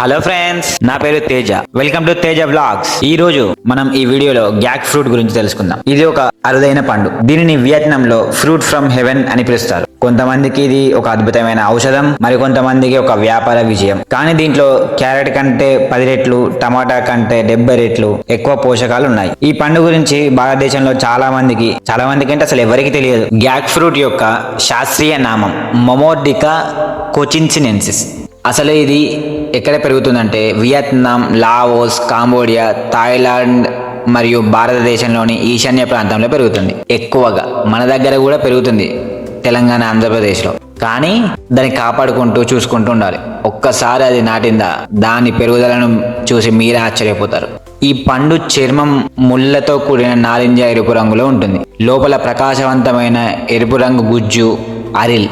Hello friends, నా పేరు Teja. Welcome to Teja vlogs. ఈ రోజు మనం ఈ వీడియోలో గ్యాక్ ఫ్రూట్ గురించి తెలుసుకుందాం. ఇది ఒక అరుదైన పండు. దీనిని వియత్నాం లో ఫ్రూట్ ఫ్రమ్ హెవెన్ అని పిలుస్తారు. కొంతమందికి ఇది ఒక అద్భుతమైన ఔషధం, మరి కొంతమందికి ఒక వ్యాపార విజయం. కానీ దీంట్లో క్యారెట్ కంటే 10 రెట్లు, టమాటా కంటే 70 రెట్లు ఎక్కువ పోషకాలు ఉన్నాయి. ఈ పండు గురించి భారతదేశంలో చాలా మందికి అంటే అసలు ఎవరికి తెలియదు. గ్యాక్ ఫ్రూట్ యొక్క శాస్త్రీయ నామం మొమోర్డికా కోచిన్సినెన్సిస్. అసలు ఇది ఎక్కడ పెరుగుతుందంటే వియత్నాం, లావోస్, కాంబోడియా, థాయిలాండ్ మరియు భారతదేశంలోని ఈశాన్య ప్రాంతంలో పెరుగుతుంది. ఎక్కువగా మన దగ్గర కూడా పెరుగుతుంది, తెలంగాణ, ఆంధ్రప్రదేశ్లో. కానీ దాన్ని కాపాడుకుంటూ చూసుకుంటూ ఉండాలి. ఒక్కసారి అది నాటిందా, దాని పెరుగుదలను చూసి మీరే ఆశ్చర్యపోతారు. ఈ పండు చర్మం ముళ్ళతో కూడిన నారింజ ఎరుపు రంగులో ఉంటుంది. లోపల ప్రకాశవంతమైన ఎరుపు రంగు గుజ్జు, అరిల్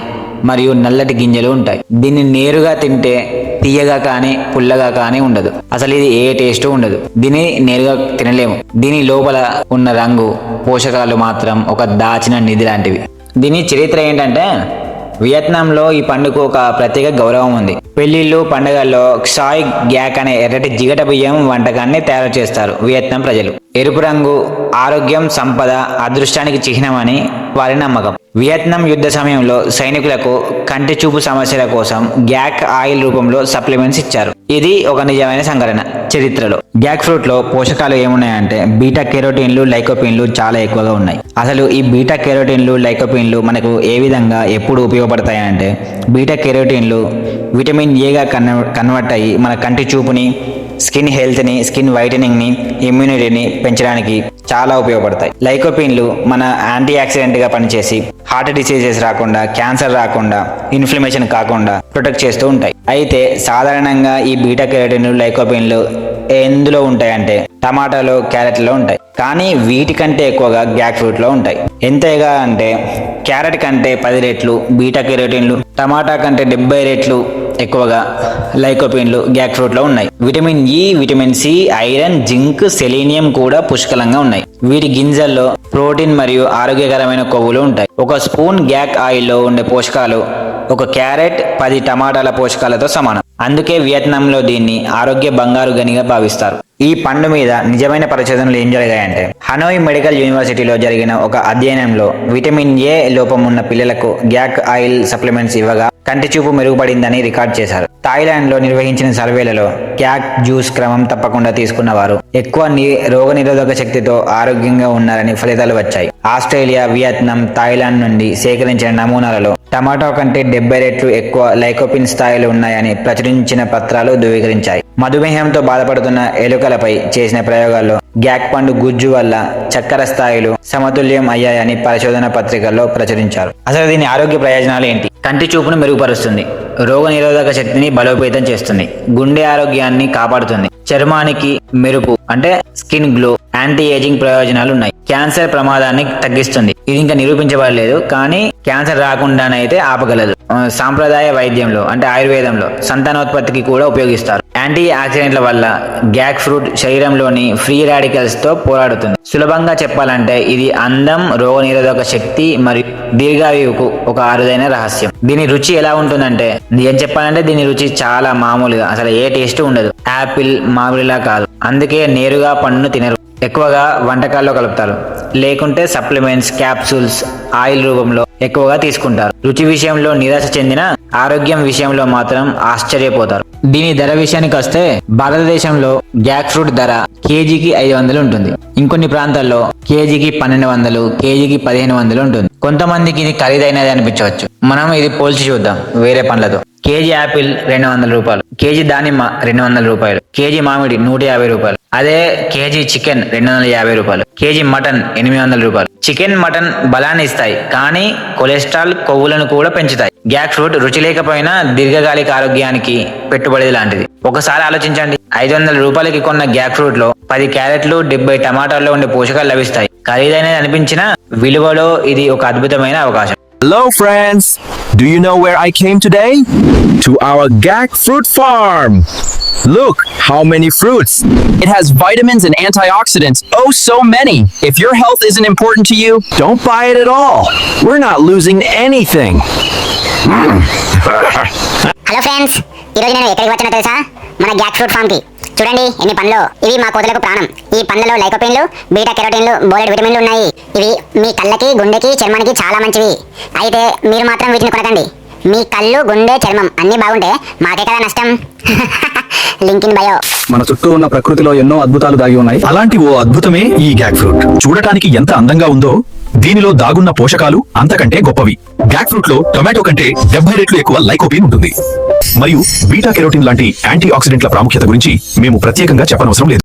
మరియు నల్లటి గింజలు ఉంటాయి. దీన్ని నేరుగా తింటే తీయగా కానీ పుల్లగా కానీ ఉండదు. అసలు ఇది ఏ టేస్ట్ ఉండదు. దీన్ని నేరుగా తినలేము. దీని లోపల ఉన్న రంగు, పోషకాలు మాత్రం ఒక దాచిన నిధి లాంటివి. దీని చరిత్ర ఏంటంటే, వియత్నాంలో ఈ పండుగకు ఒక ప్రత్యేక గౌరవం ఉంది. పెళ్లిళ్ళు, పండుగల్లో క్షాయ్ గ్యాక్ అనే ఎర్రటి జిగట బియ్యం వంటకాన్ని తయారు చేస్తారు వియత్నాం ప్రజలు. ఎరుపు రంగు ఆరోగ్యం, సంపద, అదృష్టానికి చిహ్నమని వారి నమ్మకం. వియత్నాం యుద్ధ సమయంలో సైనికులకు కంటి చూపు సమస్యల కోసం గ్యాక్ ఆయిల్ రూపంలో సప్లిమెంట్స్ ఇచ్చారు. ఇది ఒక నిజమైన సంఘటన చరిత్రలో. గ్యాక్ ఫ్రూట్ లో పోషకాలు ఏమున్నాయంటే బీటా కెరోటిన్లు, లైకోపిన్లు చాలా ఎక్కువగా ఉన్నాయి. అసలు ఈ బీటా కెరోటిన్లు, లైకోపిన్లు మనకు ఏ విధంగా ఎప్పుడు ఉపయోగపడతాయంటే, బీటా కెరోటిన్లు విటమిన్ ఏగా కన్వర్ట్ అయ్యి మన కంటి చూపుని, స్కిన్ హెల్త్ని, స్కిన్ వైటనింగ్ని, ఇమ్యూనిటీని పెంచడానికి చాలా ఉపయోగపడతాయి. లైకోపిన్లు మన యాంటీ ఆక్సిడెంట్గా పనిచేసి హార్ట్ డిసీజెస్ రాకుండా, క్యాన్సర్ రాకుండా, ఇన్ఫ్లమేషన్ కాకుండా ప్రొటెక్ట్ చేస్తూ ఉంటాయి. అయితే సాధారణంగా ఈ బీటా కెరోటిన్లు, లైకోపిన్లు ఎందులో ఉంటాయంటే టమాటాలో, క్యారెట్లో ఉంటాయి. కానీ వీటికంటే ఎక్కువగా గ్యాక్ ఫ్రూట్లో ఉంటాయి. ఎంతగా అంటే క్యారెట్ కంటే 10 రెట్లు బీటా కెరోటిన్లు, టమాటా కంటే 70 రెట్లు ఎక్కువగా లైకోపిన్లు గ్యాక్ ఫ్రూట్లో ఉన్నాయి. Vitamin E, vitamin C, iron, zinc, selenium కూడా పుష్కలంగా ఉన్నాయి. వీటి గింజల్లో ప్రోటీన్ మరియు ఆరోగ్యకరమైన కొవ్వులు ఉంటాయి. ఒక స్పూన్ గ్యాక్ ఆయిల్లో ఉండే పోషకాలు ఒక క్యారెట్ 10 టమాటాల పోషకాలతో సమానం. అందుకే వియత్నాంలో దీన్ని ఆరోగ్య బంగారు గనిగా భావిస్తారు. ఈ పండు మీద నిజమైన పరిశోధనలు ఏం జరిగాయంటే, హనోయ్ మెడికల్ యూనివర్సిటీలో జరిగిన ఒక అధ్యయనంలో విటమిన్ ఏ లోపం ఉన్న పిల్లలకు గ్యాక్ ఆయిల్ సప్లిమెంట్స్ ఇవ్వగా కంటి చూపు మెరుగుపడిందని రికార్డ్ చేశారు. థాయిలాండ్ లో నిర్వహించిన సర్వేలలో గ్యాక్ జ్యూస్ క్రమం తప్పకుండా తీసుకున్న వారు ఎక్కువ రోగ నిరోధక శక్తితో ఆరోగ్యంగా ఉన్నారని ఫలితాలు వచ్చాయి. ఆస్ట్రేలియా, వియత్నాం, థాయిలాండ్ నుండి సేకరించిన నమూనాలలో టమాటో కంటే 70 రెట్లు ఎక్కువ లైకోపిన్ స్థాయిలు ఉన్నాయని ప్రచురించిన పత్రాలు ధృవీకరించాయి. మధుమేహంతో బాధపడుతున్న ఎలుకలపై చేసిన ప్రయోగాల్లో గ్యాక్ పండు గుజ్జు వల్ల చక్కెర స్థాయిలు సమతుల్యం అయ్యాయని పరిశోధన పత్రికల్లో ప్రచురించారు. అసలు దీని ఆరోగ్య ప్రయోజనాలు ఏంటి? కంటి చూపును మెరుగుపరుస్తుంది, రోగ నిరోధక శక్తిని బలోపేతం చేస్తుంది, గుండె ఆరోగ్యాన్ని కాపాడుతుంది, చర్మానికి మెరుపు అంటే స్కిన్ గ్లో, యాంటీ ఏజింగ్ ప్రయోజనాలు ఉన్నాయి, క్యాన్సర్ ప్రమాదాన్ని తగ్గిస్తుంది. ఇది ఇంకా నిరూపించబడలేదు, కానీ క్యాన్సర్ రాకుండానైతే ఆపగలదు. సాంప్రదాయ వైద్యంలో అంటే ఆయుర్వేదంలో సంతానోత్పత్తికి కూడా ఉపయోగిస్తారు. యాంటీ ఆక్సిడెంట్ల వల్ల గ్యాక్ ఫ్రూట్ శరీరంలోని ఫ్రీ రాడికల్స్ తో పోరాడుతుంది. సులభంగా చెప్పాలంటే ఇది అందం, రోగ నిరోధక శక్తి మరియు దీర్ఘాయువుకు ఒక అరుదైన రహస్యం. దీని రుచి ఎలా ఉంటుందంటే, ఏం చెప్పాలంటే దీని రుచి చాలా మామూలుగా, అసలు ఏ టేస్ట్ ఉండదు. యాపిల్, మామిడిలా కాదు. అందుకే నేరుగా పండును తినరు, ఎక్కువగా వంటకాల్లో కలుపుతారు, లేకుంటే సప్లిమెంట్స్, క్యాప్సూల్స్, ఆయిల్ రూపంలో ఎక్కువగా తీసుకుంటారు. రుచి విషయంలో నిరాశ చెందిన, ఆరోగ్యం విషయంలో మాత్రం ఆశ్చర్యపోతారు. దీని ధర విషయానికి వస్తే భారతదేశంలో గ్యాక్ ఫ్రూట్ ధర కేజీకి 500 ఉంటుంది. ఇంకొన్ని ప్రాంతాల్లో కేజీకి 1200, కేజీకి 1500 ఉంటుంది. కొంతమందికి ఇది ఖరీదైనది అనిపించవచ్చు. మనం ఇది పోల్చి చూద్దాం వేరే పండ్లతో. కేజీ యాపిల్ 200 రూపాయలు, కేజీ దానిమ్మ 200 రూపాయలు, కేజీ మామిడి 150 రూపాయలు. అదే కేజీ చికెన్ 250 రూపాయలు, కేజీ మటన్ 800 రూపాయలు. చికెన్, మటన్ బలాన్ని ఇస్తాయి, కానీ కొలెస్ట్రాల్, కొవ్వులను కూడా పెంచుతాయి. గ్యాక్ ఫ్రూట్ రుచి లేకపోయినా దీర్ఘకాలిక ఆరోగ్యానికి పెట్టుబడి లాంటిది. ఒకసారి ఆలోచించండి, 500 రూపాయలకి కొన్న గ్యాక్ ఫ్రూట్ లో 10 క్యారెట్లు, 70 టమాటాల్లో ఉండే పోషకాలు లభిస్తాయి. ఖరీదైనది అనిపించినా విలువలో ఇది ఒక అద్భుతమైన అవకాశం. Hello friends! Do you know where I came today? To our GAC fruit farm! Look how many fruits! It has vitamins and antioxidants, oh so many! If your health isn't important to you, don't buy it at all! We're not losing anything! Hello friends, ఈరోజు నేను ఎక్కడికి వచ్చానో తెలుసా? మన gac fruit form కి. చూడండి ఎన్ని పండ్లు. ఇవి మా కోతులకు ప్రాణం. ఈ పండ్లలో లైకోపెన్లు, బీటా కెరోటిన్లు, బోలెడ్ విటమిన్లు ఉన్నాయి. ఇవి మీ కళ్ళకి, గుండెకి, చర్మానికి చాలా మంచివి. అయితే మీరు మాత్రం వీటిని కొనకండి. మీ కళ్ళు, గుండె, చర్మం అన్ని బాగుంటే మాకే కదా నష్టం. Link in bio. మన చుట్టూ ఉన్న ప్రకృతిలో ఎన్నో అద్భుతాలు దాగి ఉన్నాయి. అలాంటి ఓ అద్భుతమే ఈ గ్యాక్ ఫ్రూట్. చూడటానికి ఎంత అందంగా ఉందో దీనిలో దాగున్న పోషకాలు అంతకంటే గొప్పవి. గ్యాక్ ఫ్రూట్ లో టొమాటో కంటే 70 రెట్లు ఎక్కువ లైకోపీన్ ఉంటుంది. మరియు బీటా కెరోటిన్ లాంటి యాంటీ ఆక్సిడెంట్ల ప్రాముఖ్యత గురించి మేము ప్రత్యేకంగా చెప్పనవసరం లేదు.